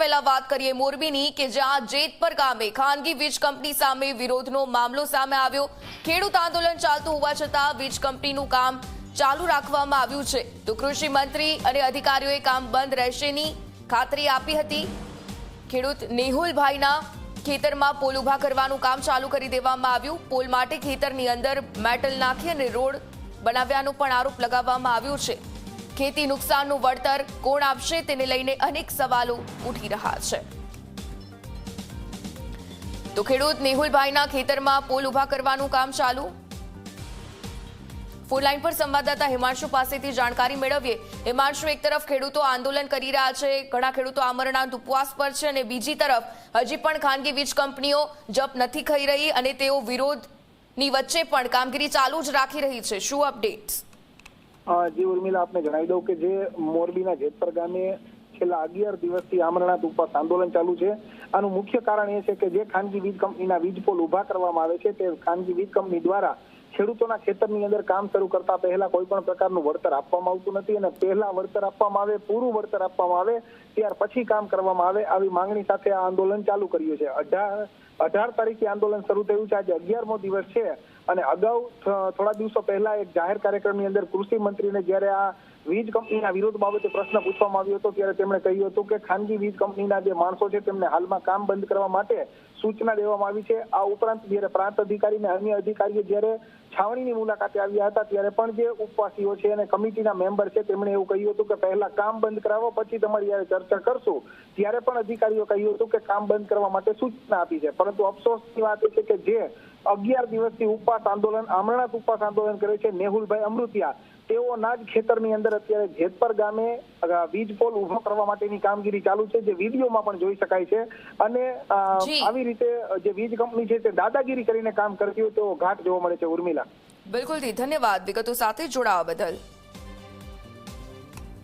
પહેલા વાત કરીએ મોરબીની કે જ્યાં જેતપર ગામે ખાનગી વીજ કંપની સામે વિરોધનો મામલો સામે આવ્યો। ખેડૂત આંદોલન ચાલતું હોવા છતાં વીજ કંપનીનું કામ ચાલુ રાખવામાં આવ્યું છે તો કૃષિ મંત્રી અને અધિકારીઓએ કામ બંધ રહેશેની ખાતરી આપી હતી। ખેડૂત નેહુલભાઈના ખેતરમાં પોલ ઉભા કરવાનું કામ ચાલુ કરી દેવામાં આવ્યું। પોલ માટે ખેતરની અંદર મેટલ નાખી અને રોડ બનાવ્યાનો પણ આરોપ લગાવવામાં આવ્યો છે। ખેતી નુકસાનનું વળતર કોણ આપશે તેને લઈને અનેક સવાલો ઉઠી રહ્યા છે। તો ખેડૂત નેહુલભાઈના ખેતરમાં પોલ ઉભા કરવાનું કામ ચાલુ। ફોન લાઈન પર સંવાદદાતા હિમાંશુ પાસેથી જાણકારી મેળવીએ। હિમાંશુ, એક તરફ ખેડૂતો આંદોલન કરી રહ્યા છે, ઘણા ખેડૂતો આમરણાંત ઉપવાસ પર છે અને બીજી તરફ હજી પણ ખાનગી વીજ કંપનીઓ જપ નથી થઈ રહી અને તેઓ વિરોધની વચ્ચે પણ કામગીરી ચાલુ જ રાખી રહી છે। શું અપડેટ્સ? જી ઉર્મિલા, આપને જણાવી દઉં કે જે મોરબીના જેતપર ગામે છેલ્લા 11 દિવસથી આમરણાંત ઉપવાસ આંદોલન ચાલુ છે। આનું મુખ્ય કારણ એ છે કે જે ખાનગી વીજ કંપનીના વીજ પોલ ઉભા કરવામાં આવે છે તે ખાનગી વીજ કંપની દ્વારા ખેડૂતોના ખેતરની અંદર કામ શરૂ કરતા પહેલા કોઈ પણ પ્રકારનું વળતર આપવામાં આવતું નથી અને પહેલા વળતર આપવામાં આવે, પૂરું વળતર આપવામાં આવે ત્યાર પછી કામ કરવામાં આવે, આવી માંગણી સાથે આ આંદોલન ચાલુ કર્યું છે। 18 તારીખે આંદોલન શરૂ થયું છે, આજે 11મો દિવસ છે અને અગાઉ થોડા દિવસો પહેલા એક જાહેર કાર્યક્રમની અંદર કૃષિ મંત્રીને જ્યારે આ વીજ કંપનીના વિરોધ બાબતે પ્રશ્ન પૂછવામાં આવ્યો હતો ત્યારે તેમણે કહ્યું હતું કે ખાનગી વીજ કંપનીના જે માણસો છે તેમને હાલમાં કામ બંધ કરવા માટે સૂચના દેવામાં આવી છે। આ ઉપરાંત જ્યારે પ્રાંત અધિકારી અને અન્ય અધિકારીઓ જ્યારે છાવણીની મુલાકાતે આવ્યા હતા ત્યારે પણ જે ઉપવાસીઓ છે અને કમિટીના મેમ્બર છે તેમણે એવું કહ્યું હતું કે પહેલા કામ બંધ કરાવો પછી તમારી યારે ચર્ચા કરશું। ત્યારે પણ અધિકારીઓ કહ્યું હતું કે કામ બંધ કરવા માટે સૂચના આપી છે, પરંતુ અફસોસની વાત એ છે કે જે 11 દિવસથી ઉપવાસ આંદોલન આમરણાંત ઉપવાસ આંદોલન કરે છે નેહુલભાઈ અમૃતિયા, તેઓના જ ખેતરની અંદર અત્યારે જેતપર ગામે વીજ પોલ ઉભો કરવા માટેની કામગીરી ચાલુ છે, જે વિડીયોમાં પણ જોઈ શકાય છે અને આવી રીતે જે વીજ કંપની છે તે દાદાગીરી કરીને કામ કરતી હોય તેવો ઘાટ જોવા મળે છે। ઉર્મિલા, બિલકુલ, ધન્યવાદ વિગતો સાથે જોડાવા બદલ।